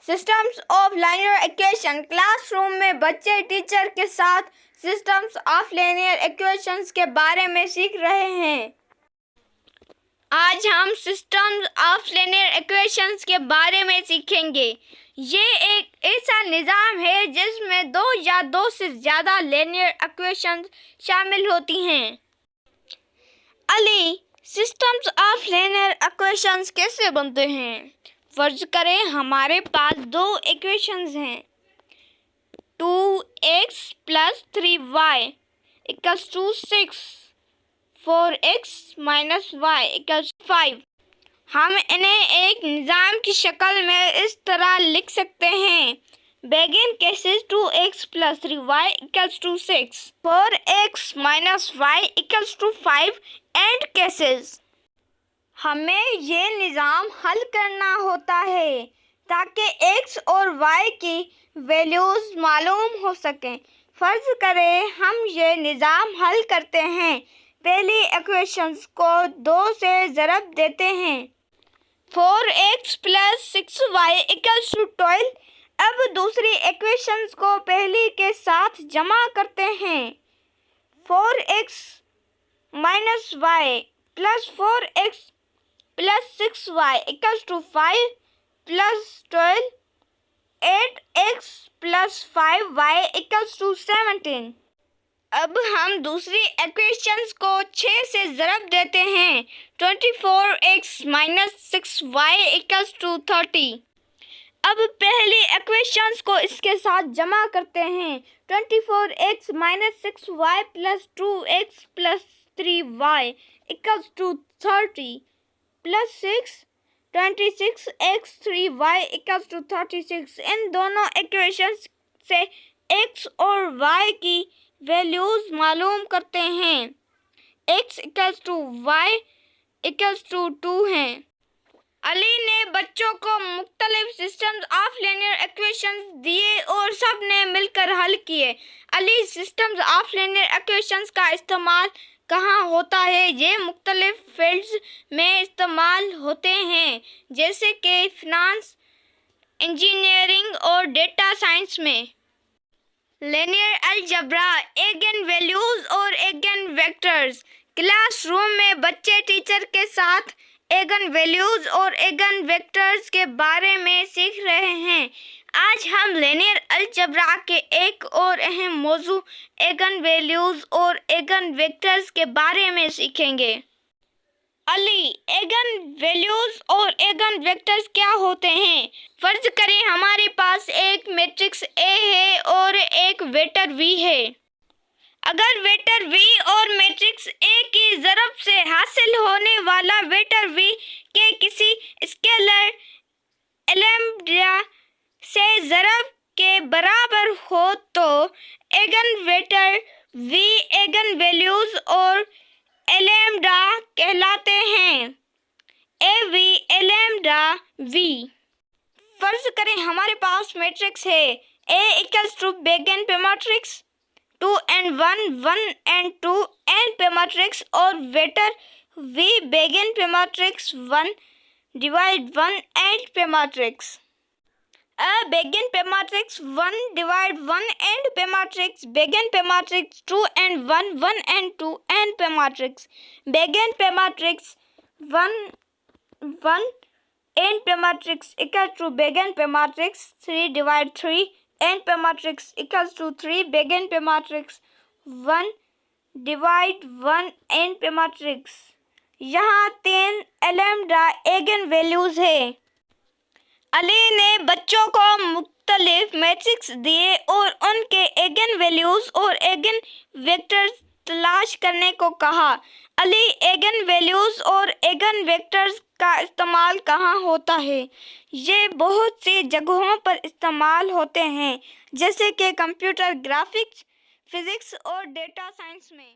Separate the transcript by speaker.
Speaker 1: Systems of linear equation. Classroom में बच्चे teacher के साथ सिस्टम्स ऑफ लीनियर इक्वेशंस के बारे में सीख रहे हैं। आज हम सिस्टम्स ऑफ लीनियर इक्वेशंस के बारे में सीखेंगे। ये एक ऐसा निज़ाम है जिसमें दो या दो से ज़्यादा लीनियर इक्वेशंस शामिल होती हैं। Ali, systems of linear equations कैसे बनते हैं? फर्ज करें हमारे पास दो इक्वेशंस हैं, 2x + 3y = 6, 4x - y = 5। हम इन्हें एक निज़ाम की शक्ल में इस तरह लिख सकते हैं। Begin cases 2x + 3y = 6, 4x - y = 5 and cases. हमें ये निज़ाम हल करना होता है ताकि x और y की वैल्यूज़ मालूम हो सकें। फ़र्ज़ करें हम ये निज़ाम हल करते हैं। पहली इक्वेशंस को 2 से ज़रब देते हैं। 4x + 6y = 12। अब दूसरी इक्वेशंस को पहली के साथ जमा करते हैं। 4x - y + 4x + 6y = 5 + 12, 8x + 5y = 17। अब हम दूसरी इक्वेशंस को 6 से ज़रब देते हैं। 24x - 6y = 30। अब पहली इक्वेशंस को इसके साथ जमा करते हैं। 24x - 6y + 2x + 3y = 30 + 6, 26x 3y = 36। इन दोनों इक्वेशंस से x और y की वैल्यूज़ मालूम करते हैं। x = y = 2 है। अली ने बच्चों को मुख्तलिफ सिस्टम्स ऑफ लीनियर इक्वेशंस दिए और सब ने मिलकर हल किए। Ali, systems of linear equations का इस्तेमाल कहाँ होता है? ये मुख्तलिफ फील्ड्स में इस्तेमाल होते हैं, जैसे कि फिनांस, इंजीनियरिंग और डेटा साइंस में। लीनियर अलजेब्रा, एगन वैल्यूज़ और एगन वेक्टर्स। क्लासरूम में बच्चे टीचर के साथ एगन वैल्यूज़ और एगन वेक्टर्स के बारे में सीख रहे हैं। आज हम लीनियर अलजेब्रा के एक और अहम मौजू एगन वैल्यूज़ और एगन वेक्टर्स के बारे में सीखेंगे। अली, एगन वैल्यूज़ और एगन वेक्टर्स क्या होते हैं? फर्ज करें हमारे पास एक मैट्रिक्स A है और एक वेक्टर V है। अगर वेक्टर V और मैट्रिक्स A की ज़रब से हासिल होने वाला वेक्टर V के किसी स्केलर लैम्ब्डा से ज़रब के बराबर हो तो एगन वेक्टर V एगन वैल्यूज़ और लैम्ब्डा कहलाते हैं। AV lambda V। फर्ज करें हमारे पास मैट्रिक्स है A = बेगन पे मैट्रिक्स 2 and 1, 1 and 2 and पे मैट्रिक्स और वेक्टर V बेगन पे मैट्रिक्स 1 / 1 and पे मैट्रिक्स। बेगन पे मैट्रिक्स 1 / 1 and पे मैट्रिक्स, बेगन पे मैट्रिक्स 2 and 1, 1 and 2 and पे मैट्रिक्स, बेगन पे मैट्रिक्स 1 1 and पे मैट्रिक्स = बेगन पे मैट्रिक्स 3 / 3 and पे मैट्रिक्स = 3 बेगन पे मैट्रिक्स 1 / 1 and पे मैट्रिक्स। यहाँ 3 लैम्ब्डा एगन वैल्यूज़ है। अली ने बच्चों को मुख्तलिफ मैट्रिक्स दिए और उनके एगन वैल्यूज़ और एगन वेक्टर्स तलाश करने को कहा। अली, एगन वैल्यूज़ और एगन वेक्टर्स का इस्तेमाल कहाँ होता है? ये बहुत सी जगहों पर इस्तेमाल होते हैं, जैसे कि कंप्यूटर ग्राफिक्स, फिज़िक्स और डेटा साइंस में।